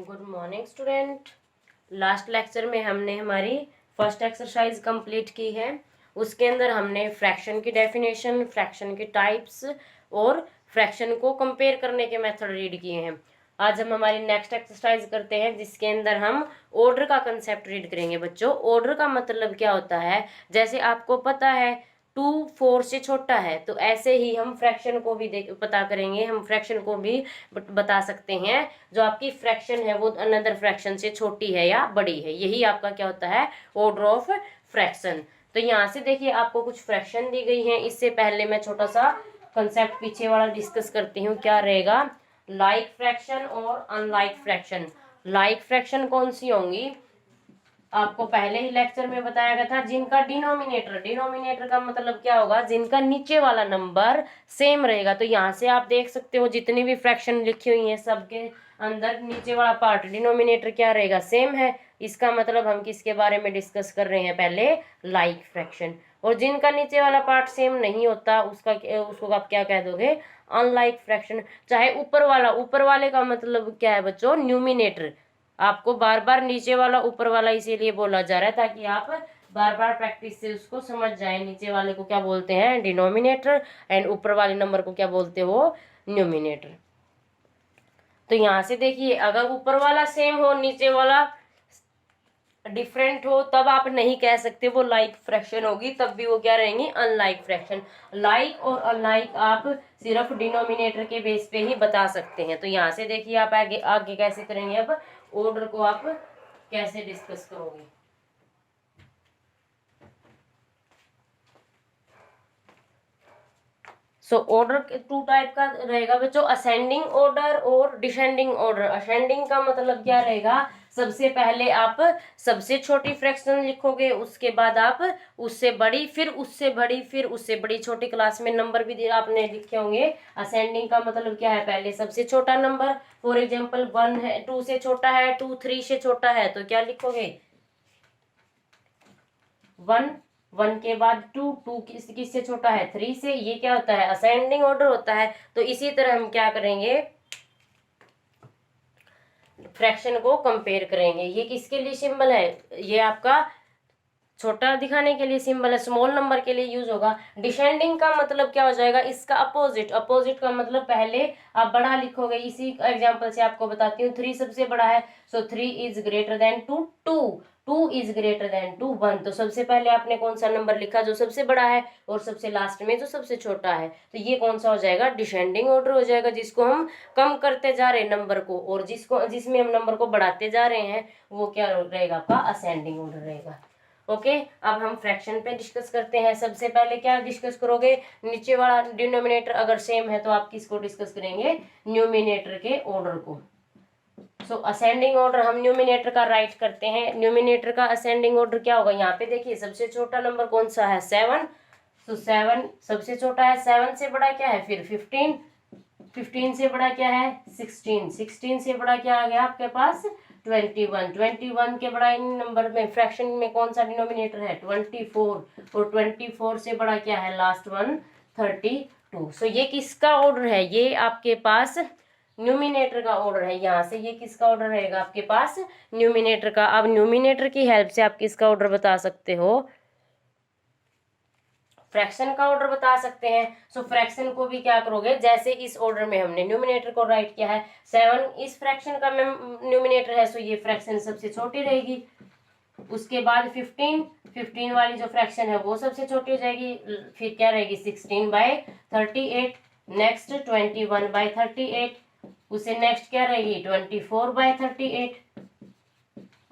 Good morning student. Last lecture में हमने हमारी फर्स्ट एक्सरसाइज कंप्लीट की है। उसके अंदर हमने फ्रैक्शन की डेफिनेशन, फ्रैक्शन के टाइप्स और फ्रैक्शन को कंपेयर करने के मेथड रीड किए हैं। आज हम हमारी नेक्स्ट एक्सरसाइज करते हैं जिसके अंदर हम ऑर्डर का कंसेप्ट रीड करेंगे। बच्चों, ऑर्डर का मतलब क्या होता है? जैसे आपको पता है 2 4 से छोटा है, तो ऐसे ही हम फ्रैक्शन को भी पता करेंगे। हम फ्रैक्शन को भी बता सकते हैं जो आपकी फ्रैक्शन है वो अनदर फ्रैक्शन से छोटी है या बड़ी है। यही आपका क्या होता है? Order of fraction. तो यहाँ से देखिए आपको कुछ फ्रैक्शन दी गई है। इससे पहले मैं छोटा सा कंसेप्ट पीछे वाला डिस्कस करती हूँ। क्या रहेगा? लाइक फ्रैक्शन और अनलाइक फ्रैक्शन। लाइक फ्रैक्शन कौन सी होंगी? आपको पहले ही लेक्चर में बताया गया था, जिनका डिनोमिनेटर का मतलब क्या होगा? जिनका नीचे वाला नंबर सेम रहेगा। तो यहाँ से आप देख सकते हो जितनी भी फ्रैक्शन लिखी हुई है सबके अंदर नीचे वाला पार्ट डिनोमिनेटर क्या रहेगा? सेम है। इसका मतलब हम किसके बारे में डिस्कस कर रहे हैं? पहले लाइक फ्रैक्शन। और जिनका नीचे वाला पार्ट सेम नहीं होता उसको आप क्या कह दोगे? Unlike fraction. चाहे ऊपर वाले का मतलब क्या है बच्चों? न्यूमिनेटर। आपको बार बार नीचे वाला ऊपर वाला इसीलिए बोला जा रहा है ताकि आप बार बार प्रैक्टिस से उसको समझ जाए। नीचे वाले को क्या बोलते हैं? डिनोमिनेटर। एंड ऊपर वाले नंबर को क्या बोलते हो? न्यूमिनेटर। तो यहां से देखिए, अगर ऊपर वाला सेम हो, नीचे वाला डिफरेंट हो, तब आप नहीं कह सकते वो लाइक फ्रैक्शन होगी, तब भी वो क्या रहेंगी? Unlike fraction. लाइक और अनलाइक आप सिर्फ डिनोमिनेटर के बेस पे ही बता सकते हैं। तो यहाँ से देखिए आप आगे आगे कैसे करेंगे? अब ऑर्डर को आप कैसे डिस्कस करोगे? सो ऑर्डर 2 टाइप का रहेगा बच्चों, असेंडिंग ऑर्डर और डिसेंडिंग ऑर्डर। असेंडिंग का मतलब क्या रहेगा? सबसे पहले आप सबसे छोटी फ्रैक्शन लिखोगे, उसके बाद आप उससे बड़ी, फिर उससे बड़ी, फिर उससे बड़ी। छोटी क्लास में नंबर भी आपने लिखे होंगे। असेंडिंग का मतलब क्या है? पहले सबसे छोटा नंबर, फॉर एग्जाम्पल 1 है, 2 से छोटा है, 2 3 से छोटा है, तो क्या लिखोगे? 1 1 के बाद 2 2 किससे छोटा है? 3 से। ये क्या होता है? असेंडिंग ऑर्डर होता है। तो इसी तरह हम क्या करेंगे? फ्रैक्शन को कंपेयर करेंगे। ये किसके लिए सिंबल है? ये आपका छोटा दिखाने के लिए सिंबल है, स्मॉल नंबर के लिए यूज होगा। डिसेंडिंग का मतलब क्या हो जाएगा? इसका अपोजिट। अपोजिट का मतलब पहले आप बड़ा लिखोगे। इसी एग्जांपल से आपको बताती हूँ। 3 सबसे बड़ा है, सो 3 is greater then 2 2 2 is greater then 2 1। तो सबसे पहले आपने कौन सा नंबर लिखा? जो सबसे बड़ा है, और सबसे लास्ट में जो सबसे छोटा है। तो ये कौन सा हो जाएगा? डिसेंडिंग ऑर्डर हो जाएगा, जिसको हम कम करते जा रहे हैं नंबर को, और जिसमें हम नंबर को बढ़ाते जा रहे हैं वो क्या रहेगा? आपका असेंडिंग ऑर्डर रहेगा। ओके, अब हम फ्रैक्शन पे डिस्कस करते हैं। सबसे पहले क्या डिस्कस करोगे? नीचे वाला डिनोमिनेटर अगर सेम है तो आप किसको डिस्कस करेंगे? न्यूमिनेटर के ऑर्डर को। सो असेंडिंग ऑर्डर हम न्यूमिनेटर का राइट करते हैं। न्यूमिनेटर का असेंडिंग ऑर्डर क्या होगा? यहाँ पे देखिए सबसे छोटा नंबर कौन सा है? 7। तो 7 सबसे छोटा है। 7 से बड़ा क्या है? फिर 15। 15 से बड़ा क्या है? 16। 16 से बड़ा क्या आ गया आपके पास? 21। 21 के बड़ा इन नंबर में फ्रैक्शन में कौन सा डिनोमिनेटर है? 24। और 24 से बड़ा क्या है? Last one 32। सो ये किसका ऑर्डर है? ये आपके पास न्यूमिनेटर का ऑर्डर है। यहाँ से ये किसका ऑर्डर रहेगा आपके पास? न्यूमिनेटर का। अब न्यूमिनेटर की हेल्प से आप किसका ऑर्डर बता सकते हो? फ्रैक्शन का ऑर्डर बता सकते हैं। सो फ्रैक्शन को भी क्या करोगे? जैसे इस ऑर्डर में हमने न्यूमिनेटर को राइट किया है, 7 इस फ्रैक्शन का न्यूमिनेटर है, सो ये फ्रैक्शन सबसे छोटी रहेगी। उसके बाद 15 वाली जो फ्रैक्शन है वो सबसे छोटी हो जाएगी। फिर क्या रहेगी? 16/38। नेक्स्ट 21/38। उससे नेक्स्ट क्या रहेगी? 24/38।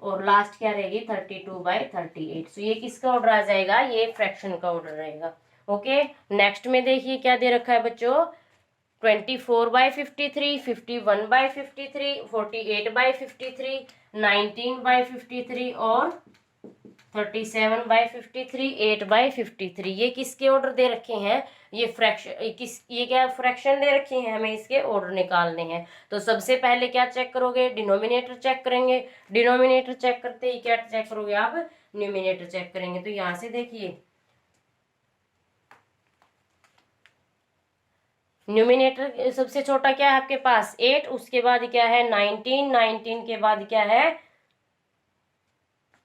और लास्ट क्या रहेगी? 32/38। सो ये किसका ऑर्डर आ जाएगा? ये फ्रैक्शन का ऑर्डर रहेगा। ओके, नेक्स्ट में देखिए क्या दे रखा है बच्चों? 24/53, 51/53, 48/53, 19/53 और 37/53, 8/53। ये किसके ऑर्डर दे रखे हैं? ये क्या फ्रैक्शन दे रखे हैं, हमें इसके ऑर्डर निकालने हैं। तो सबसे पहले क्या चेक करोगे? डिनोमिनेटर चेक करेंगे। डिनोमिनेटर चेक करते ही क्या चेक करोगे आप? न्यूमिनेटर चेक करेंगे। तो यहाँ से देखिए न्यूमिनेटर सबसे छोटा क्या है आपके पास 8, उसके बाद क्या है 19, 19 के बाद क्या है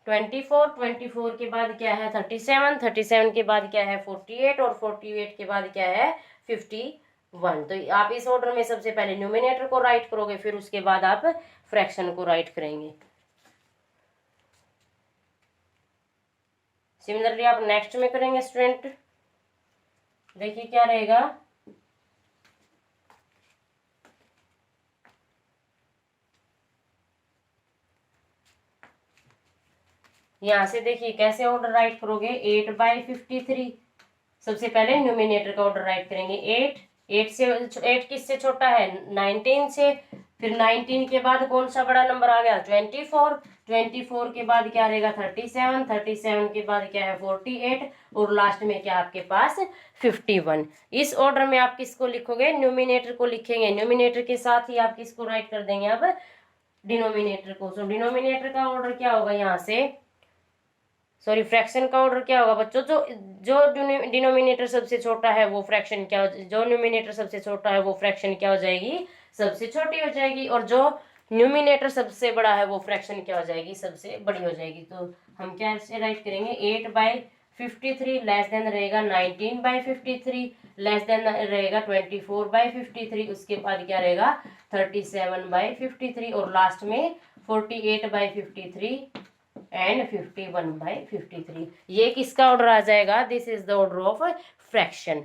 24, 24 के बाद क्या है 37, 37 के बाद क्या है 48 और 48 के बाद क्या है 51। तो आप इस ऑर्डर में सबसे पहले न्यूमिनेटर को राइट करोगे, फिर उसके बाद आप फ्रैक्शन को राइट करेंगे। सिमिलरली आप नेक्स्ट में करेंगे स्टूडेंट। देखिए क्या रहेगा, यहां से देखिए कैसे ऑर्डर राइट करोगे 8/53। सबसे पहले न्यूमिनेटर का ऑर्डर राइट करेंगे 8 किससे छोटा है 19 से, फिर 19 के बाद कौन सा बड़ा नंबर आ गया 24, 24 के बाद क्या रहेगा 37, 37 के बाद क्या है 48 और लास्ट में क्या आपके पास 51। इस ऑर्डर में आप किसको लिखोगे, न्यूमिनेटर को लिखेंगे, न्यूमिनेटर के साथ ही आप किसको राइट कर देंगे अब डिनोमिनेटर को। सो डिनोमिनेटर का ऑर्डर क्या होगा यहाँ से, सॉरी फ्रैक्शन का ऑर्डर क्या होगा बच्चों, जो जो डिनोमिनेटर सबसे छोटा है वो फ्रैक्शन क्या जो न्यूमिनेटर सबसे छोटा है वो फ्रैक्शन क्या हो जाएगी सबसे छोटी हो जाएगी, और जो न्यूमिनेटर सबसे बड़ा है वो फ्रैक्शन क्या हो जाएगी सबसे बड़ी हो जाएगी। तो हम क्या ऐसे राइट करेंगे 8/53 लेस देन रहेगा 19/53 लेस देन रहेगा 24/53, उसके बाद क्या रहेगा 37/53 और लास्ट में 48/53 एंड 51/53। ये किसका ऑर्डर आ जाएगा, this is the order of fraction.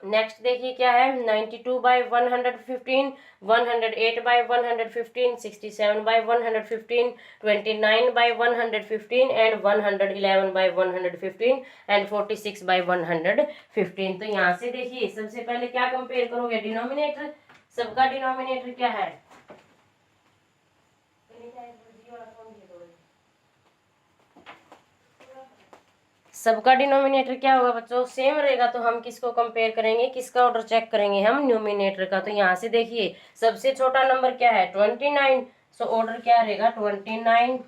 Next देखिए क्या है 92/115, 108/115, 67/115, 29/115 एंड 111/115 एंड 46/115। तो यहाँ से देखिए सबसे पहले क्या कंपेयर करोगे डिनोमिनेटर, सबका डिनोमिनेटर क्या है सबका डिनोमिनेटर क्या होगा बच्चों सेम रहेगा, तो हम किसको कंपेयर करेंगे, किसका ऑर्डर चेक करेंगे हम न्यूमिनेटर का। तो यहाँ से देखिए सबसे छोटा नंबर क्या है 29, सो ऑर्डर क्या रहेगा 29,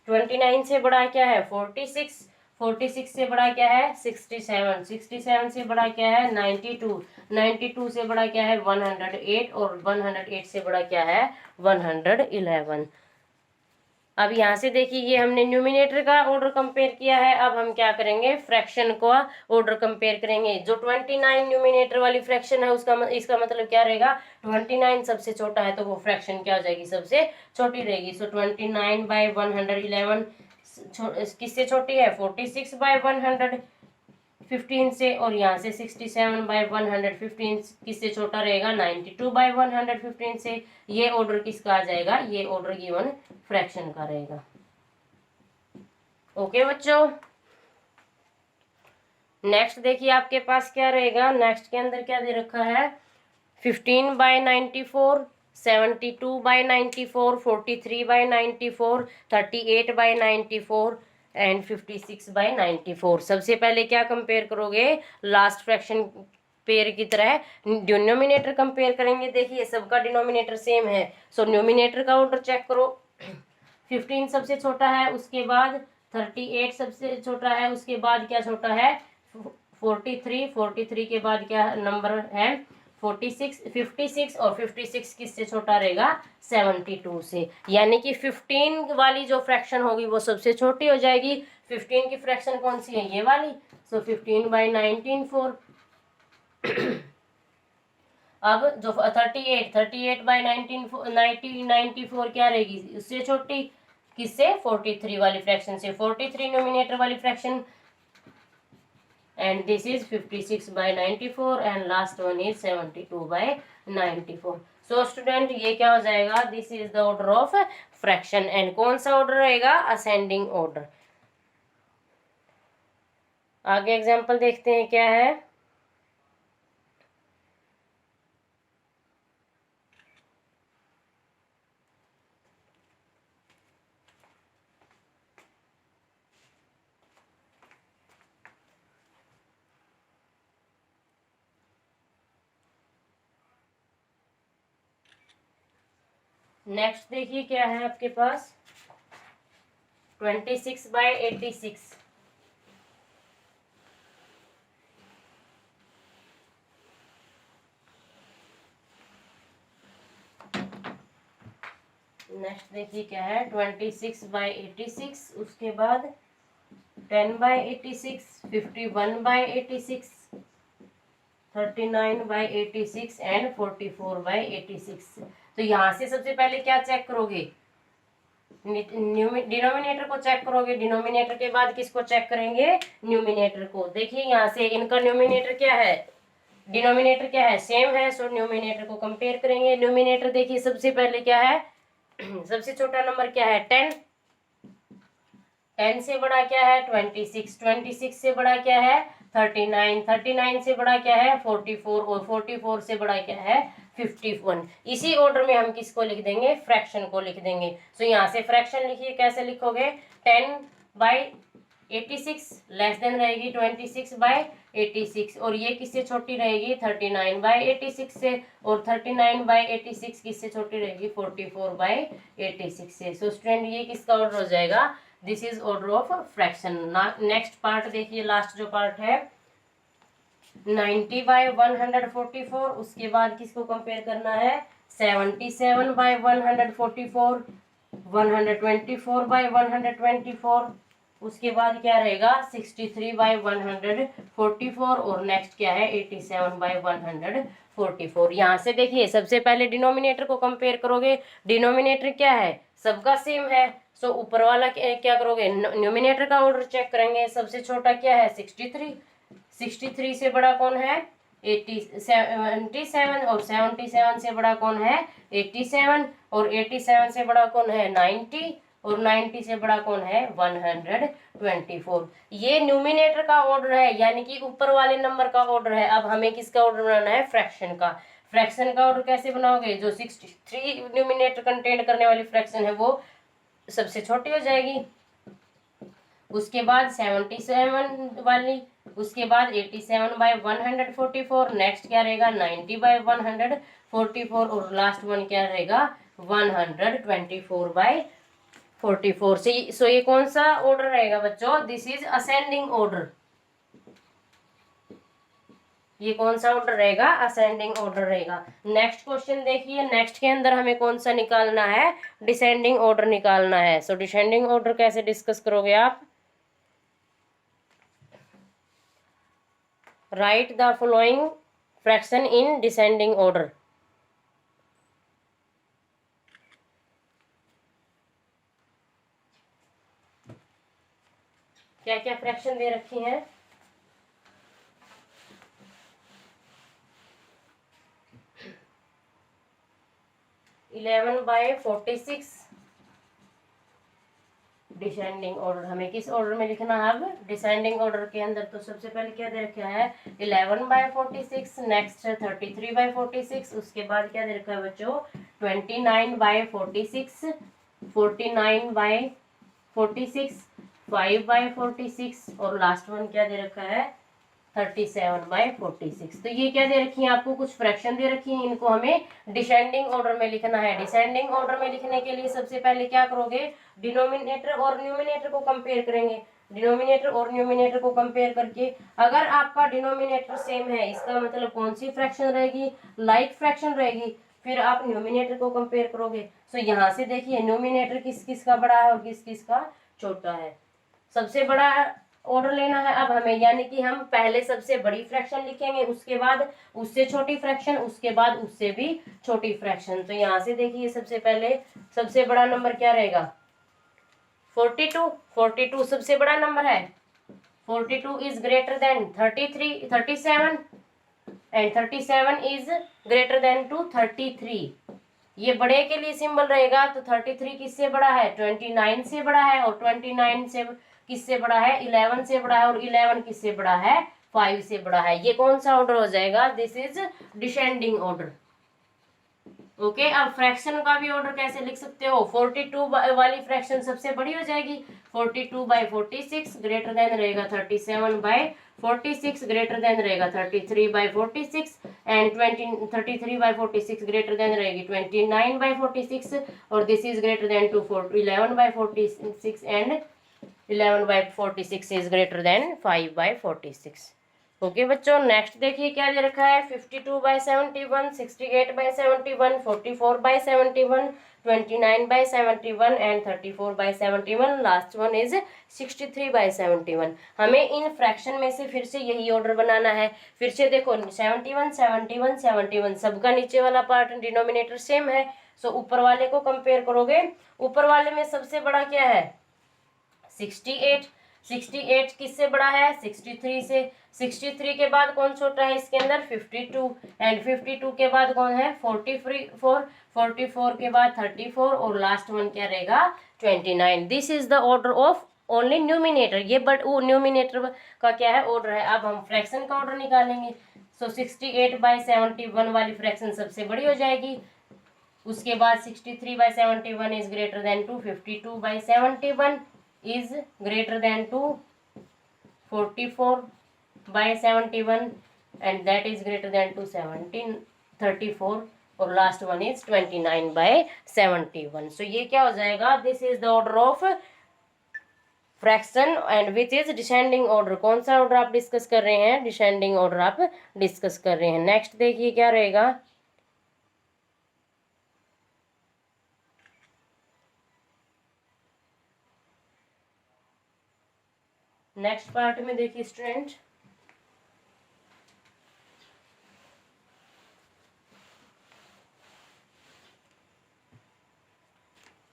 29 से बड़ा क्या है 46, 46 से बड़ा क्या है 67, 67 से बड़ा क्या है 92, 92 से बड़ा क्या है 108 और 108 से बड़ा क्या है 111। अब यहाँ से देखिए ये हमने न्यूमिनेटर का ऑर्डर कंपेयर किया है, अब हम क्या करेंगे फ्रैक्शन का ऑर्डर कंपेयर करेंगे। जो 29 न्यूमिनेटर वाली फ्रैक्शन है उसका इसका मतलब क्या रहेगा 29 सबसे छोटा है तो वो फ्रैक्शन क्या हो जाएगी सबसे छोटी रहेगी। सो 29/111 किससे छोटी है 46/115 से, और यहाँ से 67/115 किससे छोटा रहेगा 92/115 से। ये ऑर्डर किसका आ जाएगा, ये ऑर्डर गिवन फ्रैक्शन का रहेगा। ओके बच्चों, नेक्स्ट देखिए आपके पास क्या रहेगा, नेक्स्ट के अंदर क्या दे रखा है 15/94, 72/94, 43/94, 38/94 एंड 56/94। सबसे पहले क्या कंपेयर करोगे लास्ट फ्रैक्शन पेयर की तरह डिनोमिनेटर कंपेयर करेंगे। देखिए सबका डिनोमिनेटर सेम है, सो न्यूमिनेटर का ऑर्डर चेक करो 15 सबसे छोटा है, उसके बाद 38 सबसे छोटा है, उसके बाद क्या छोटा है 43, 43 के बाद क्या नंबर है 46, 56 और 56 किससे छोटा रहेगा 72 से। यानी कि 15 वाली जो फ्रैक्शन होगी वो सबसे छोटी हो जाएगी। 15 की फ्रैक्शन कौन सी है ये वाली, सो 15/19 4। अब जो 38/19 क्या रहेगी उससे छोटी किससे 43 वाली फ्रैक्शन से, 43 न्यूमिनेटर वाली fraction and this is 56/94 and last one is 72/94। so student ये क्या हो जाएगा, this is the order of fraction and कौन सा ऑर्डर रहेगा ascending order। आगे एग्जांपल देखते हैं क्या है। नेक्स्ट देखिए क्या है आपके पास 26/86। नेक्स्ट देखिए क्या है, 26/86, उसके बाद 10/86, 51/86, 39/86 एंड 44/86। तो यहाँ से सबसे पहले क्या चेक करोगे, डिनोमिनेटर को चेक करोगे, डिनोमिनेटर के बाद किसको चेक करेंगे, न्यूमिनेटर को। देखिए यहाँ से इनका न्यूमिनेटर क्या है, डिनोमिनेटर क्या है, सेम है, सो न्यूमिनेटर को कंपेयर करेंगे। न्यूमिनेटर देखिए सबसे पहले क्या है, सबसे छोटा नंबर क्या है, 10, 10 से बड़ा क्या है 26, 26 से बड़ा क्या है 39, 39 से बड़ा क्या है 44, और 44 से बड़ा क्या है 51। इसी ऑर्डर में हम किसको लिख देंगे, फ्रैक्शन को लिख देंगे। तो यहाँ से फ्रैक्शन लिखिए, कैसे लिखोगे, 10/86 लेस देन रहेगी 26/86, और ये किससे छोटी रहेगी 39/86 से, और 39/86 किससे छोटी रहेगी 44/86 से। सो स्टूडेंट ये किसका ऑर्डर हो जाएगा, this is order of fraction. Next part देखिए, लास्ट जो पार्ट है 90/144, उसके बाद किसको कंपेयर करना है 77/144, 124/124, उसके बाद क्या रहेगा 63/144, और नेक्स्ट क्या है 87/144। यहाँ से देखिए सबसे पहले डिनोमिनेटर को कंपेयर करोगे, डिनोमिनेटर क्या है सबका सेम है, सो ऊपर वाला क्या करोगे, न्यूमिनेटर का ऑर्डर चेक करेंगे। सबसे छोटा क्या है 63, 63 से बड़ा कौन है 77, और 77 से बड़ा कौन है 87, और 87 से बड़ा कौन है 90, और 90 से बड़ा कौन है 124। ये न्यूमिनेटर का ऑर्डर है, यानी कि ऊपर वाले नंबर का ऑर्डर है। अब हमें किसका ऑर्डर बनाना है, फ्रैक्शन का। फ्रैक्शन का ऑर्डर कैसे बनाओगे, जो 63 न्यूमिनेटर कंटेन करने वाली फ्रैक्शन है वो सबसे छोटी हो जाएगी, उसके बाद 77 वाली, उसके बाद 87/144, नेक्स्ट क्या रहेगा 90/144, और लास्ट वन क्या रहेगा 124/44 से। सो ये कौन सा ऑर्डर रहेगा बच्चों, दिस इज असेंडिंग ऑर्डर। ये कौन सा ऑर्डर रहेगा, असेंडिंग ऑर्डर रहेगा। नेक्स्ट क्वेश्चन देखिए, नेक्स्ट के अंदर हमें कौन सा निकालना है, डिसेंडिंग ऑर्डर निकालना है। सो डिसेंडिंग ऑर्डर कैसे डिस्कस करोगे आप, right the following fraction in descending order. क्या क्या फ्रैक्शन दे रखी हैं, 11/46 डिसेंडिंग ऑर्डर। हमें किस ऑर्डर में लिखना है अब, डिसेंडिंग ऑर्डर के अंदर। तो सबसे पहले क्या दे रखा है 11/46, नेक्स्ट 33/46, उसके बाद क्या दे रखा है बच्चों 29/46, 49/46, 5/46, और लास्ट वन क्या दे रखा है 37/46। तो ये क्या दे रखी है आपको, कुछ फ्रैक्शन दे रखी है, इनको हमें डिसेंडिंग ऑर्डर में लिखना है। डिसेंडिंग ऑर्डर में लिखने के लिए सबसे पहले क्या करोगे, डिनोमिनेटर और न्यूमिनेटर को कंपेयर करेंगे। डिनोमिनेटर और न्यूमिनेटर को कंपेयर करके अगर आपका डिनोमिनेटर सेम है, इसका मतलब कौन सी फ्रैक्शन रहेगी, लाइक फ्रैक्शन रहेगी, फिर आप न्यूमिनेटर को कंपेयर करोगे। सो यहाँ से देखिए न्यूमिनेटर किस किस का बड़ा है और किस किस का छोटा है। सबसे बड़ा ऑर्डर लेना है अब हमें, यानी कि हम पहले सबसे बड़ी फ्रैक्शन लिखेंगे, उसके बाद उससे छोटी फ्रैक्शन, उसके बाद उससे भी छोटी फ्रैक्शन। तो यहाँ से देखिए सबसे पहले सबसे बड़ा नंबर क्या रहेगा 42, 42 सबसे बड़ा नंबर है। 42 is greater than 37, and 37 is greater than to 33। ये बड़े के लिए सिंबल रहेगा, तो 33 किससे बड़ा है 29 से बड़ा है, और 29 से किससे बड़ा है 11 से बड़ा है, और 11 किससे बड़ा है 5 से बड़ा है। ये कौन सा ऑर्डर हो जाएगा, this is descending order. Okay, अब फ्रैक्शन का भी ऑर्डर कैसे लिख सकते हो, 42 वाली फ्रैक्शन सबसे बड़ी हो जाएगी, 42/46 ग्रेटर देन रहेगा 37/46 ग्रेटर देन रहेगा 33/46, एंड 33/46 ग्रेटर देन रहेगी 29/46, और this is greater than to 11/46, and 11/46 is greater than 5/46. Okay बच्चों, नेक्स्ट देखिए क्या दे रखा है। 52/71, 68/71, 44/71, 29/71 एंड 34/71। Last one is 63/71। हमें इन फ्रैक्शन में से फिर से यही ऑर्डर बनाना है। फिर से देखो 71, 71, 71, सबका नीचे वाला पार्ट डिनोमिनेटर सेम है। सो ऊपर वाले को कंपेयर करोगे, ऊपर वाले में सबसे बड़ा क्या है 68। 68 किससे बड़ा है 63 से। 63 के बाद कौन छोटा है इसके अंदर 52, एंड 52 के बाद कौन है 44, 44 के बाद 34 और लास्ट वन क्या रहेगा 29। This is the order of only numerator. ये बट वो न्यूमिनेटर का क्या है ऑर्डर है। अब हम फ्रैक्शन का ऑर्डर निकालेंगे। सो 68/71 वाली फ्रैक्शन सबसे बड़ी हो जाएगी। उसके बाद 63/71 is greater than to, 52/71 is greater than to, 44/71 and that is greater than to 1734 और लास्ट वन इज 29/71। सो ये क्या हो जाएगा, this is the order of fraction and which is descending order. कौन सा ऑर्डर आप डिस्कस कर रहे हैं, डिसेंडिंग ऑर्डर आप डिस्कस कर रहे हैं। नेक्स्ट देखिए क्या रहेगा। नेक्स्ट पार्ट में देखिए स्टूडेंट,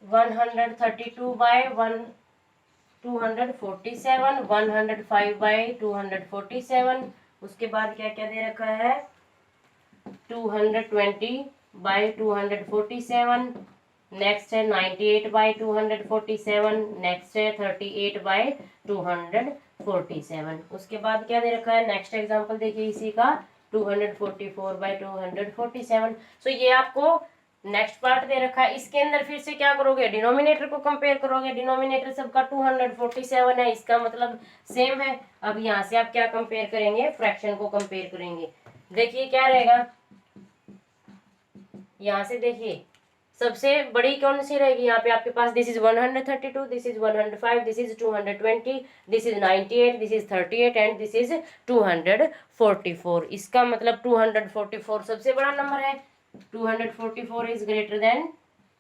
वन 247, 105/247। उसके बाद क्या क्या दे रखा है 220/247। नेक्स्ट है 98/247। नेक्स्ट है 38/247। उसके बाद क्या दे रखा है नेक्स्ट एग्जांपल देखिए इसी का 244/247। सो ये आपको नेक्स्ट पार्ट दे रखा है। इसके अंदर फिर से क्या करोगे, डिनोमिनेटर को कंपेयर करोगे। डिनोमिनेटर सबका 247 है, इसका मतलब सेम है। अब यहाँ से आप क्या कंपेयर करेंगे, फ्रैक्शन को कंपेयर करेंगे। देखिए क्या रहेगा, यहाँ से देखिए सबसे बड़ी कौन सी रहेगी। यहाँ पे आपके पास this is 132, this is 105, this is 220, this is 98, this is 38 and this is 244। इसका मतलब 244 सबसे बड़ा नंबर है। 244 is greater than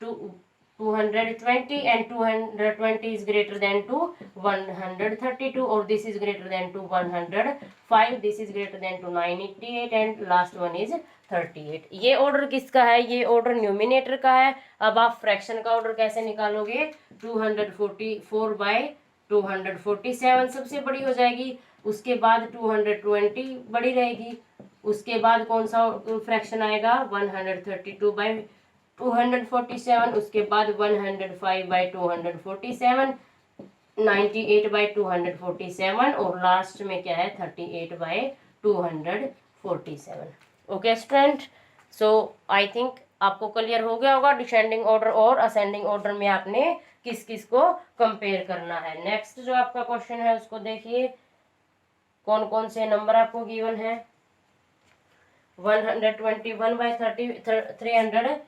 220 and 220 is greater than to 132 और this is greater than to 105, this is greater than to 988 and last one is 38। ये order किसका है, ये ऑर्डर न्यूमिनेटर का है। अब आप फ्रैक्शन का ऑर्डर कैसे निकालोगे, 244/247 सबसे बड़ी हो जाएगी। उसके बाद 220 बड़ी रहेगी। उसके बाद कौन सा फ्रैक्शन आएगा 132/247। उसके बाद 105/247, 98/247 और लास्ट में क्या है 38/247। Okay student, so I think आपको क्लियर हो गया होगा डिसेंडिंग ऑर्डर और असेंडिंग ऑर्डर में आपने किस किस को कंपेयर करना है। नेक्स्ट जो आपका क्वेश्चन है उसको देखिए, कौन कौन से नंबर आपको गिवन है। 121/315, 72/315।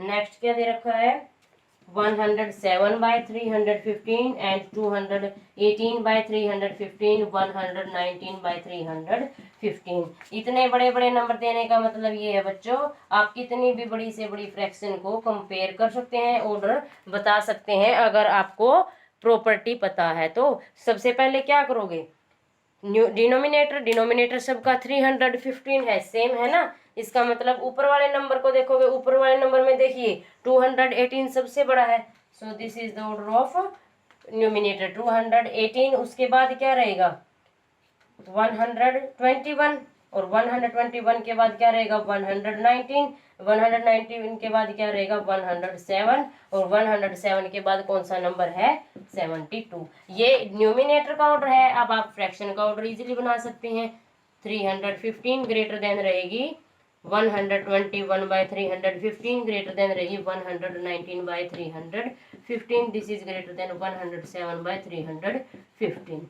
नेक्स्ट क्या दे रखा है 107/315 एंड 218/315, 119/315। इतने बड़े बड़े नंबर देने का मतलब ये है बच्चों, आप कितनी भी बड़ी से बड़ी फ्रैक्शन को कंपेयर कर सकते हैं, ऑर्डर बता सकते हैं अगर आपको प्रॉपर्टी पता है। तो सबसे पहले क्या करोगे, डिनोमिनेटर सबका 315 है, सेम है ना। इसका मतलब ऊपर वाले नंबर को देखोगे, ऊपर वाले नंबर में देखिए 218 सबसे बड़ा है। So this is the order of numerator 218। उसके बाद क्या रहेगा 121 और 121 के बाद क्या रहेगा 119, 119 के बाद क्या रहेगा 107 और 107 के बाद कौन सा नंबर है 72। ये न्यूमिनेटर का ऑर्डर है। अब आप फ्रैक्शन का ऑर्डर इजीली बना सकते हैं। 315 ग्रेटर देन रहेगी 121/315, ग्रेटर देन रहेगी 119/315। This is greater than 107/315।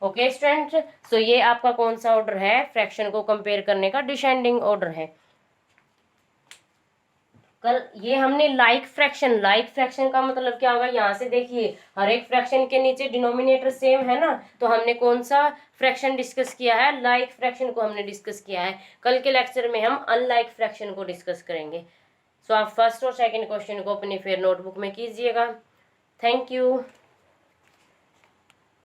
Okay student, so ये आपका कौन सा ऑर्डर है, फ्रैक्शन को कंपेयर करने का डिसेंडिंग ऑर्डर है। कल ये हमने लाइक फ्रैक्शन का मतलब क्या होगा, यहाँ से देखिए हर एक फ्रैक्शन के नीचे डिनोमिनेटर सेम है ना, तो हमने कौन सा फ्रैक्शन डिस्कस किया है, लाइक फ्रैक्शन को हमने डिस्कस किया है। कल के लेक्चर में हम अनलाइक फ्रैक्शन को डिस्कस करेंगे। सो आप फर्स्ट और सेकंड क्वेश्चन को अपनी फिर नोटबुक में कीजिएगा। Thank you.